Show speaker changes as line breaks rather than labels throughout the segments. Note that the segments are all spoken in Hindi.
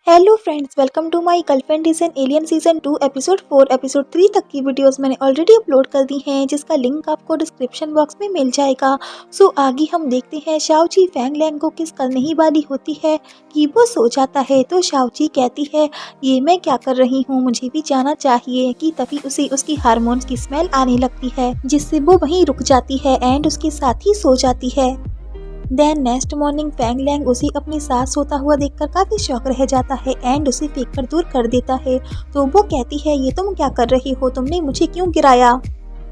Hello friends, welcome to my girlfriend is an alien season 2 episode 4 episode 3 तक की वीडियोस मैंने ऑलरेडी अपलोड कर दी हैं, जिसका लिंक आपको डिस्क्रिप्शन बॉक्स में मिल जाएगा। सो आगे हम देखते हैं शाओची फैंग लैंग को किस करने ही वाली होती है कि वो सो जाता है तो शाओची कहती है ये मैं क्या कर रही हूँ, मुझे भी जाना चाहिए। कि तभी उसे उसकी हार्मोन्स की स्मेल आने लगती है जिससे वो वहीं रुक जाती है एंड उसके साथ ही सो जाती है। Then next morning Fang Lang उसे अपने साथ सोता हुआ देखकर काफी शॉक रह जाता है एंड उसे फेंक कर दूर कर देता है। तो वो कहती है ये तुम क्या कर रही हो, तुमने मुझे क्यों गिराया।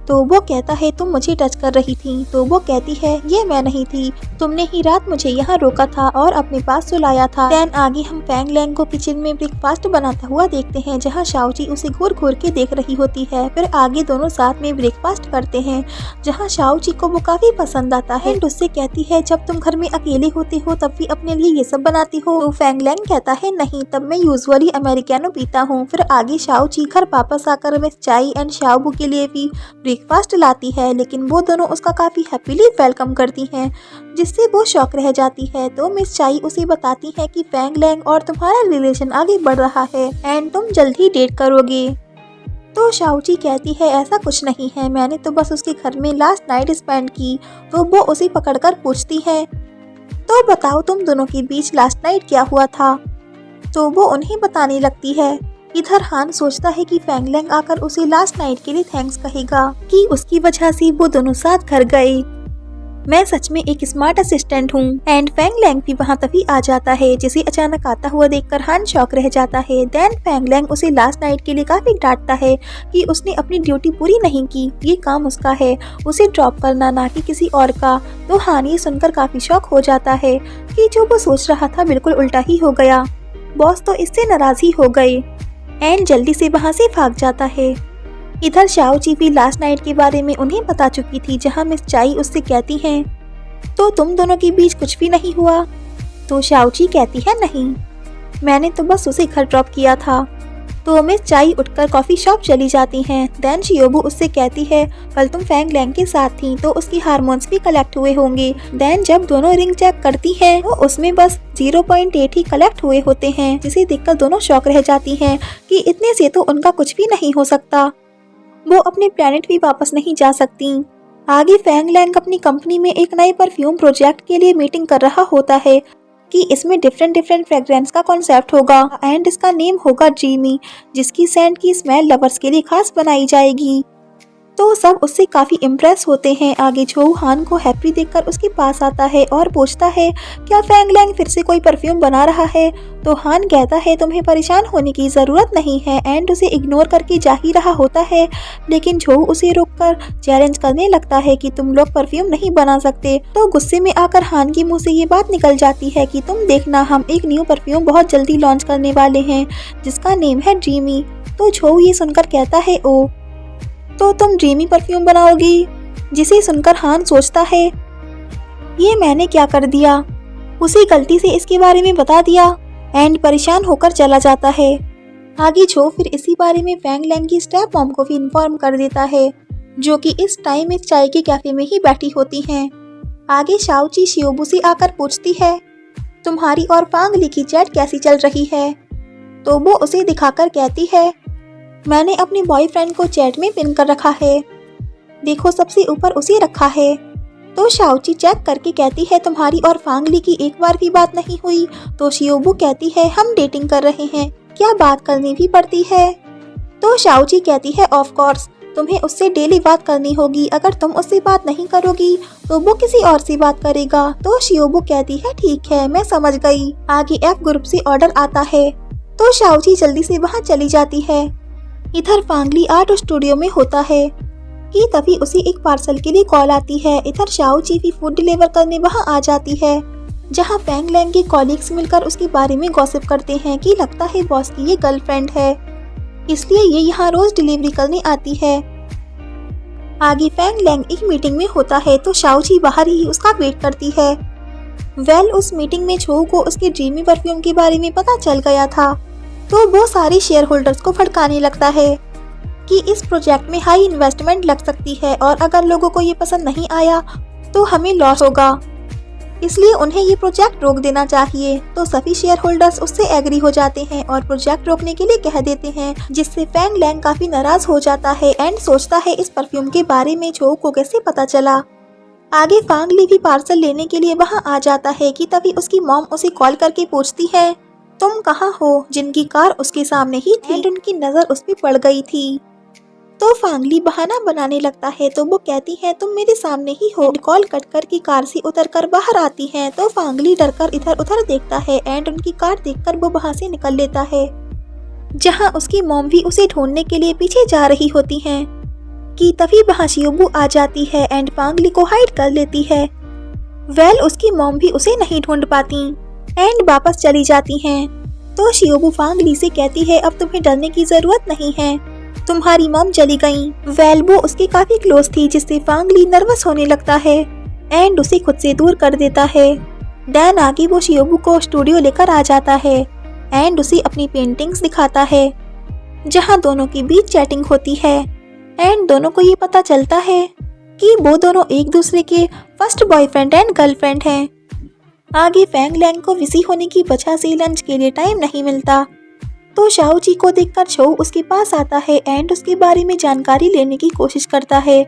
तो वो कहता है तुम मुझे टच कर रही थी। तो वो कहती है ये मैं नहीं थी, तुमने ही रात मुझे यहाँ रोका था और अपने पास सुलाया था। देन आगे हम फैंग लैंग को किचन में ब्रेकफास्ट बनाता हुआ देखते हैं, जहाँ शाओची उसे घूर घूर के देख रही होती है। फिर आगे दोनों साथ में ब्रेकफास्ट करते हैं, जहाँ शाओची को वो काफी पसंद आता है एंड उससे कहती है जब तुम घर में अकेले होते हो तब भी अपने लिए ये सब बनाती हो। तो फैंग लैंग कहता है नहीं, तब मैं यूजुअली अमेरिकानो पीता हूँ। फिर आगे शाओची घर वापस आकर मिस चाई एंड शाओबू के लिए भी ब्रेकफास्ट लाती है, लेकिन वो दोनों उसका काफी हैप्पीली वेलकम करती हैं, जिससे वो शॉक रह जाती है। तो मिस चाई उसे बताती है कि फैंग लैंग और तुम्हारा रिलेशन आगे बढ़ रहा है एंड तुम जल्द ही डेट करोगे। तो शाओची कहती है ऐसा कुछ नहीं है, मैंने तो बस उसके घर में लास्ट नाइट स्पेंड की। तो वो उसे पकड़कर पूछती है तो बताओ तुम दोनों के बीच लास्ट नाइट क्या हुआ था। तो वो उन्हें बताने लगती है। इधर हान सोचता है कि फैंग लैंग आकर उसे लास्ट नाइट के लिए थैंक्स कहेगा कि उसकी वजह से वो दोनों साथ घर गए। मैं सच में एक स्मार्ट असिस्टेंट हूँ। एंड फैंग लैंग भी वहाँ तभी आ जाता है, जिसे अचानक आता हुआ देखकर हान शॉक रह जाता है। देन फैंग लैंग उसे लास्ट नाइट के लिए काफी डांटता है कि उसने अपनी ड्यूटी पूरी नहीं की, ये काम उसका है, उसे ड्रॉप करना ना कि किसी और का। तो हान ये सुनकर काफी शॉक हो जाता है कि जो वो सोच रहा था बिल्कुल उल्टा ही हो गया। बॉस तो इससे नाराज ही हो गए एंड जल्दी से वहाँ से भाग जाता है। इधर शाओची भी लास्ट नाइट के बारे में उन्हें बता चुकी थी, जहाँ मिस चाई उससे कहती हैं तो तुम दोनों के बीच कुछ भी नहीं हुआ। तो शाओची कहती है नहीं, मैंने तो बस उसे घर ड्रॉप किया था। तो मिस चाई उठकर कॉफी शॉप चली जाती हैं। देन शियोबू उससे कहती है कल तुम फैंग लैंग के साथ थी तो उसकी हार्मोन्स भी कलेक्ट हुए होंगे। देन जब दोनों रिंग चेक करती हैं तो उसमें बस 0.8 ही कलेक्ट हुए होते हैं, जिसे देखकर दोनों शॉक रह जाती हैं कि इतने से तो उनका कुछ भी नहीं हो सकता, वो अपने प्लेनेट भी वापस नहीं जा सकती। आगे फैंग लैंग अपनी कंपनी में एक नए परफ्यूम प्रोजेक्ट के लिए मीटिंग कर रहा होता है कि इसमें डिफरेंट फ्रेग्रेंस का कॉन्सेप्ट होगा एंड इसका नेम होगा ड्रीमी, जिसकी सेंट की स्मेल लवर्स के लिए खास बनाई जाएगी। तो सब उससे काफी इम्प्रेस होते हैं। आगे झोऊ हान को हैप्पी देखकर उसके पास आता है और पूछता है क्या फैंग लैंग फिर से कोई परफ्यूम बना रहा है। तो हान कहता है तुम्हें परेशान होने की जरूरत नहीं है एंड उसे इग्नोर करके जा ही रहा होता है, लेकिन झोऊ उसे रोककर चैलेंज करने लगता है कि तुम लोग परफ्यूम नहीं बना सकते। तो गुस्से में आकर हान के मुंह से ये बात निकल जाती है कि तुम देखना, हम एक न्यू परफ्यूम बहुत जल्दी लॉन्च करने वाले हैं जिसका नेम है ड्रीमी। तो झोऊ ये सुनकर कहता है ओ, तो तुम ड्रीमी परफ्यूम बनाओगी। जिसे सुनकर हान सोचता है ये मैंने क्या कर दिया, उसे गलती से इसके बारे में बता दिया एंड परेशान होकर चला जाता है। आगे झो फिर इसी बारे में फैंग लैंग की स्टेप मॉम को भी इन्फॉर्म कर देता है, जो कि इस टाइम इस चाय के कैफे में ही बैठी होती हैं। आगे शाओची शियोबू से आकर पूछती है तुम्हारी और फांग ली की चैट कैसी चल रही है। तो वो उसे दिखाकर कहती है मैंने अपने बॉयफ्रेंड को चैट में पिन कर रखा है, देखो सबसे ऊपर उसे रखा है। तो शाओची चेक करके कहती है तुम्हारी और फांग ली की एक बार भी बात नहीं हुई। तो शियोबू कहती है हम डेटिंग कर रहे हैं, क्या बात करनी भी पड़ती है। तो शाओची कहती है ऑफ कोर्स, तुम्हें उससे डेली बात करनी होगी, अगर तुम उससे बात नहीं करोगी तो वो किसी और से बात करेगा। तो शियोबू कहती है ठीक है, मैं समझ गई। आगे एफ ग्रुप से ऑर्डर आता है तो शाओची जल्दी से वहाँ चली जाती है। इधर फांगली आर्ट स्टूडियो में होता है कि तभी उसे एक पार्सल के लिए कॉल आती है। इधर शाओची भी फूड डिलीवर करने वहां आ जाती है, जहां फैंग लैंग के कॉलीग्स मिलकर उसके बारे में गॉसिप करते हैं कि लगता है बॉस की ये गर्लफ्रेंड है, इसलिए ये यहाँ रोज डिलीवरी करने आती है। आगे फैंग लैंग एक मीटिंग में होता है तो शाओची बाहर ही उसका वेट करती है। उस मीटिंग में झोऊ को उसके ड्रीमी परफ्यूम के बारे में पता चल गया था, तो वो सारे शेयर होल्डर्स को भड़काने लगता है कि इस प्रोजेक्ट में हाई इन्वेस्टमेंट लग सकती है और अगर लोगों को ये पसंद नहीं आया तो हमें लॉस होगा। इसलिए उन्हें ये प्रोजेक्ट रोक देना चाहिए। तो सभी शेयर होल्डर्स उससे एग्री हो जाते हैं और प्रोजेक्ट रोकने के लिए कह देते हैं, जिससे फैंग लैंग काफी नाराज हो जाता है एंड सोचता है इस परफ्यूम के बारे में छो को कैसे पता चला। आगे फांग ली भी पार्सल लेने के लिए वहाँ आ जाता है कि तभी उसकी मॉम उसे कॉल करके पूछती है, तुम कहाँ हो, जिनकी कार उसके सामने ही थी एंड उनकी नजर उस पर पड़ गई थी। तो फांगली बहाना बनाने लगता है, तो वो कहती है तुम मेरे सामने ही हो। कॉल कट कर की कार से उतरकर बाहर आती है, तो फांगली डरकर इधर उधर देखता है एंड उनकी कार देखकर वो वहाँ से निकल लेता है। जहाँ उसकी मॉम भी उसे ढूंढने के लिए पीछे जा रही होती हैं कि तभी वहाँ शियोबू आ जाती है एंड फांगली को हाइड कर लेती है। वेल उसकी मॉम भी उसे नहीं ढूंढ पाती एंड वापस चली जाती हैं। तो शियोबू फांगली से कहती है अब तुम्हें डरने की जरूरत नहीं है, तुम्हारी मॉम चली गई। वेल वो उसके काफी क्लोज थी, जिससे फांगली नर्वस होने लगता है एंड उसे खुद से दूर कर देता है। डैन आगे वो शियोबू को स्टूडियो लेकर आ जाता है एंड उसे अपनी पेंटिंग्स दिखाता है, जहां दोनों के बीच चैटिंग होती है एंड दोनों को ये पता चलता है कि वो दोनों एक दूसरे के फर्स्ट बॉयफ्रेंड एंड गर्लफ्रेंड हैं। आगे फैंग लैंग को बिजी होने की वजह से लंच के लिए टाइम नहीं मिलता, तो शाओची को देखकर छो उसके पास आता है एंड उसके बारे में जानकारी लेने की कोशिश करता है,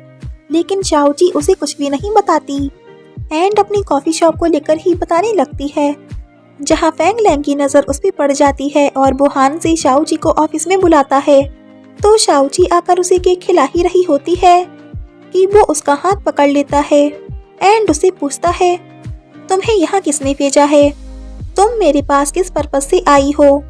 लेकिन शाओची उसे कुछ भी नहीं बताती एंड अपनी कॉफी शॉप को लेकर ही बताने लगती है, जहां फैंग लैंग की नजर उस पर पड़ जाती है और वो हान से शाओची को ऑफिस में बुलाता है। तो शाओची आकर उसे केक खिला ही रही होती है कि वो उसका हाथ पकड़ लेता है एंड उसे पूछता है, तुम्हें यहाँ किसने भेजा है, तुम मेरे पास किस पर्पस से आई हो।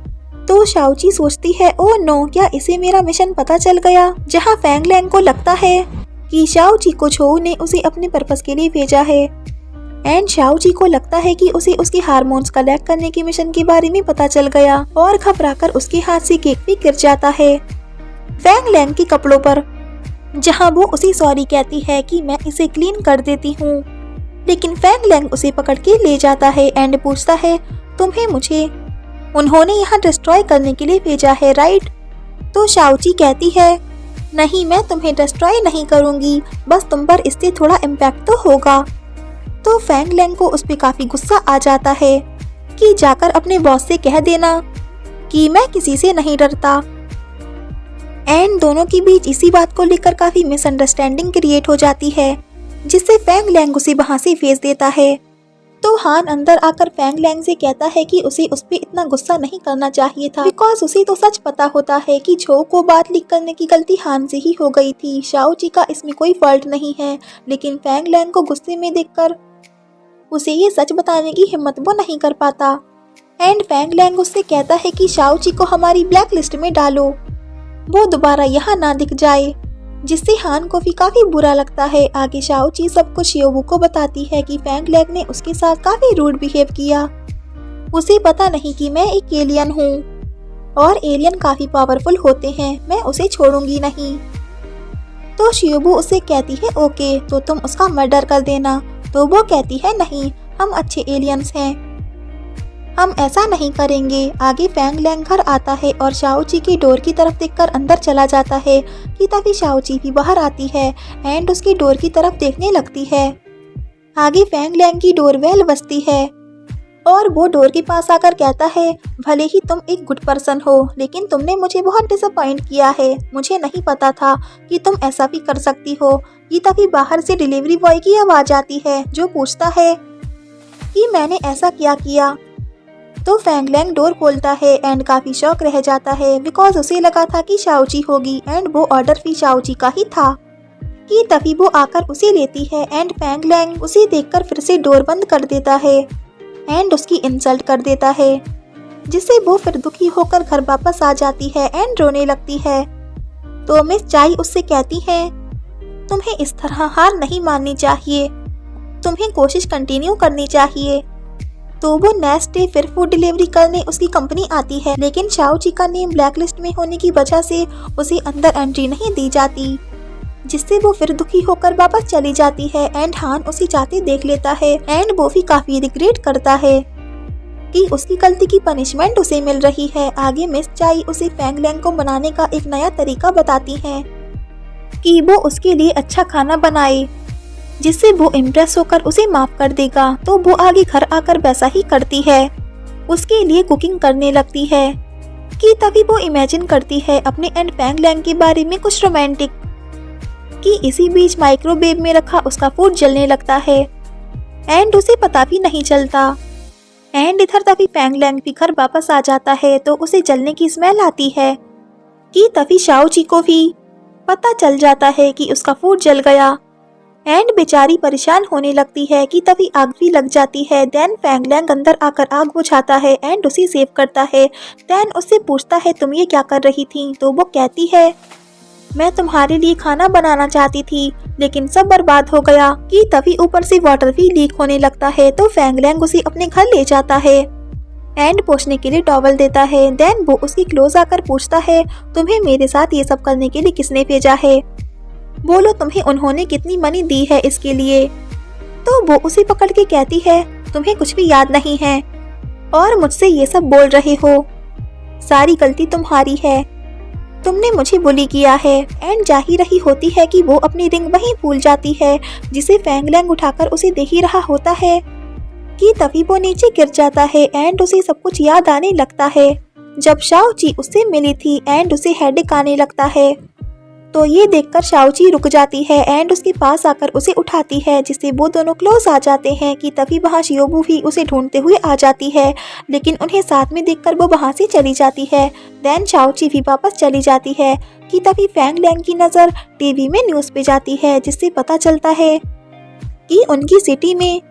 तो शाओची सोचती है, ओ नो, क्या इसे मेरा मिशन पता चल गया। जहाँ फैंग लैंग को लगता है कि शाओची को छो ने उसे अपने पर्पस के लिए भेजा है एंड शाओची को लगता है कि उसे उसके हार्मोन्स कलेक्ट करने के मिशन के बारे में पता चल गया और घबराकर उसके हाथ से केक भी गिर जाता है फैंग लैंग के कपड़ों पर, जहाँ वो उसे सॉरी कहती है कि मैं इसे क्लीन कर देती हूँ, लेकिन फैंग लैंग उसे पकड़ के ले जाता है एंड पूछता है, तुम्हें मुझे उन्होंने यहाँ डिस्ट्रॉय करने के लिए भेजा है, राइट। तो शाओची कहती है, नहीं, मैं तुम्हें डिस्ट्रॉय नहीं करूंगी, बस तुम पर इससे थोड़ा इम्पैक्ट तो होगा। तो फैंग लैंग को उस पर काफी गुस्सा आ जाता है कि जाकर अपने बॉस से कह देना कि मैं किसी से नहीं डरता एंड दोनों के बीच इसी बात को लेकर काफी मिसअंडरस्टैंडिंग क्रिएट हो जाती है, जिससे फैंग लैंग उसे वहां से भेज देता है। तो हान अंदर आकर फैंग लैंग से कहता है कि उसे उस पे इतना गुस्सा नहीं करना चाहिए था, बिकॉज उसे तो सच पता होता है कि छो को बात लीक करने की गलती हान से ही हो गई थी, शाओची का इसमें कोई फॉल्ट नहीं है। लेकिन फैंग लैंग को गुस्से में देखकर उसे ये सच बताने की हिम्मत वो नहीं कर पाता एंड फैंग लैंग उससे कहता है कि शाओची को हमारी ब्लैक लिस्ट में डालो, वो दोबारा यहाँ ना दिख जाए, जिससे हान को भी काफी बुरा लगता है। आगे शाओची सब कुछ शियोबू को बताती है कि फैंग लैंग ने उसके साथ काफी रूड बिहेव किया, उसे पता नहीं कि मैं एक एलियन हूँ और एलियन काफी पावरफुल होते हैं, मैं उसे छोड़ूंगी नहीं। तो शियोबू उसे कहती है, ओके, तो तुम उसका मर्डर कर देना। तो वो कहती है, नहीं, हम अच्छे एलियंस हैं, हम ऐसा नहीं करेंगे। आगे फैंग लैंग घर आता है और शाओची की डोर की तरफ देखकर अंदर चला जाता है कि तभी शाओची भी बाहर आती है एंड उसकी डोर की तरफ देखने लगती है। आगे फैंग लैंग की डोर बेल बजती है और वो डोर के पास आकर कहता है, भले ही तुम एक गुड पर्सन हो, लेकिन तुमने मुझे बहुत डिसअपॉइंट किया है, मुझे नहीं पता था कि तुम ऐसा भी कर सकती हो। ये तभी बाहर से डिलीवरी बॉय की आवाज आती है जो पूछता है कि मैंने ऐसा क्या किया। तो फैंग लैंग डोर खोलता है एंड काफी शॉक रह जाता है, बिकॉज उसे लगा था कि शाओची होगी एंड वो ऑर्डर भी शाओची का ही था। कि तभी वो आकर उसे लेती है एंड फैंग लैंग उसे देखकर फिर से डोर बंद कर देता है एंड उसकी इंसल्ट कर देता है, जिससे वो फिर दुखी होकर घर वापस आ जाती है एंड रोने लगती है। तो मिस चाई उससे कहती है, तुम्हें इस तरह हार नहीं माननी चाहिए, तुम्हें कोशिश कंटिन्यू करनी चाहिए। तो वो नेक्स्ट डे फिर फूड डिलीवरी करने उसकी कंपनी आती है, लेकिन शाओची का नेम ब्लैकलिस्ट में होने की वजह से उसे अंदर एंट्री नहीं दी जाती, जिससे वो फिर दुखी होकर वापस चली जाती है एंड हान उसे जाते देख लेता है एंड वो भी काफी रिग्रेट करता है कि उसकी गलती की पनिशमेंट उसे मिल रही है। आगे मिस चाई उसे फैंग लैंग को बनाने का एक नया तरीका बताती हैं कि वो उसके लिए अच्छा खाना बनाए जिससे वो इम्प्रेस होकर उसे माफ कर देगा। तो वो आगे घर आकर वैसा ही करती है, उसके लिए कुकिंग करने लगती है कि तभी वो इमेजिन करती है अपने एंड फैंग लैंग के बारे में कुछ रोमांटिक। कि इसी बीच माइक्रोवेव में रखा उसका फूड जलने लगता है एंड उसे पता भी नहीं चलता। एंड इधर तभी फैंग लैंग भी घर वापस आ जाता है तो उसे जलने की स्मेल आती है। कि तभी शाओ जी को भी पता चल जाता है कि उसका फूड जल गया एंड बेचारी परेशान होने लगती है। कि तभी आग भी लग जाती है। देन फैंग लैंग अंदर आकर आग बुझाता है एंड उसे सेव करता है। देन उससे पूछता है तुम ये क्या कर रही थी। तो वो कहती है मैं तुम्हारे लिए खाना बनाना चाहती थी लेकिन सब बर्बाद हो गया। कि तभी ऊपर से वाटर भी लीक होने लगता है तो फैंग लैंग उसे अपने घर ले जाता है एंड पोंछने के लिए टॉवल देता है। देन वो उसकी क्लोज आकर पूछता है तुम्हें मेरे साथ ये सब करने के लिए किसने भेजा है, बोलो तुम्हें उन्होंने कितनी मनी दी है इसके लिए। तो वो उसे पकड़ के कहती है तुम्हें कुछ भी याद नहीं है और मुझसे ये सब बोल रहे हो, सारी गलती तुम्हारी है, तुमने मुझे बुली किया है। एंड जा ही रही होती है कि वो अपनी रिंग वहीं भूल जाती है जिसे फैंग लैंग उठाकर उसे दे ही रहा होता है। कि तभी वो नीचे गिर जाता है एंड उसे सब कुछ याद आने लगता है जब शाओ जी उससे मिली थी एंड उसे हेडेक आने लगता है। तो ये देखकर शाओ जी रुक जाती है एंड उसके पास आकर उसे उठाती है जिससे वो दोनों क्लोज आ जाते हैं। कि तभी वहाँ शियोबू भी उसे ढूंढते हुए आ जाती है लेकिन उन्हें साथ में देखकर वो वहाँ से चली जाती है। देन शाओ जी भी वापस चली जाती है। कि तभी फैंग लैंग की नज़र टीवी में न्यूज़ पे जाती है जिससे पता चलता है कि उनकी सिटी में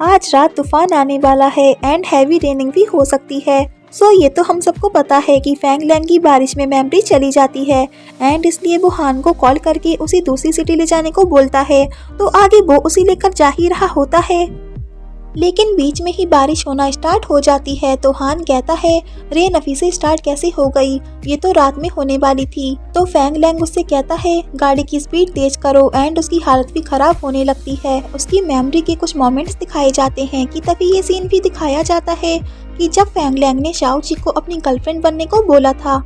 आज रात तूफान आने वाला है एंड हैवी रेनिंग भी हो सकती है। सो ये तो हम सबको पता है कि फैंग लैंग की बारिश में मेमोरी चली जाती है एंड इसलिए वो हान को कॉल करके उसे दूसरी सिटी ले जाने को बोलता है। तो आगे वो उसे लेकर जा ही रहा होता है लेकिन बीच में ही बारिश होना स्टार्ट हो जाती है। तो हान कहता है रेन अभी से स्टार्ट कैसे हो गई, ये तो रात में होने वाली थी। तो फैंग लैंग उससे कहता है गाड़ी की स्पीड तेज करो एंड उसकी हालत भी खराब होने लगती है। उसकी मेमोरी के कुछ मोमेंट्स दिखाए जाते हैं। कि तभी ये सीन भी दिखाया जाता है कि जब फैंग लैंग ने शाओ जी को अपनी गर्लफ्रेंड बनने को बोला था,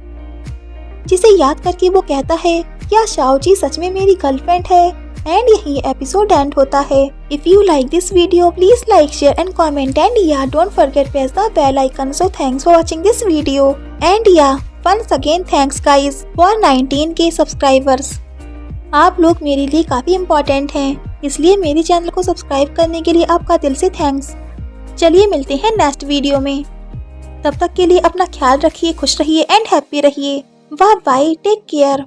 जिसे याद करके वो कहता है क्या शाओ जी सच में मेरी गर्लफ्रेंड है। एंड यही एपिसोड एंड होता है। If you like this video please like share and comment and yeah don't forget press the bell icon. So thanks for watching this video and yeah once again thanks guys for 19K subscribers. आप लोग मेरे लिए काफी इम्पोर्टेंट हैं, इसलिए मेरे चैनल को सब्सक्राइब करने के लिए आपका दिल से थैंक्स। चलिए मिलते हैं नेक्स्ट वीडियो में, तब तक के लिए अपना ख्याल रखिए, खुश रहिए एंड हैप्पी रहिए। Bye bye, take care.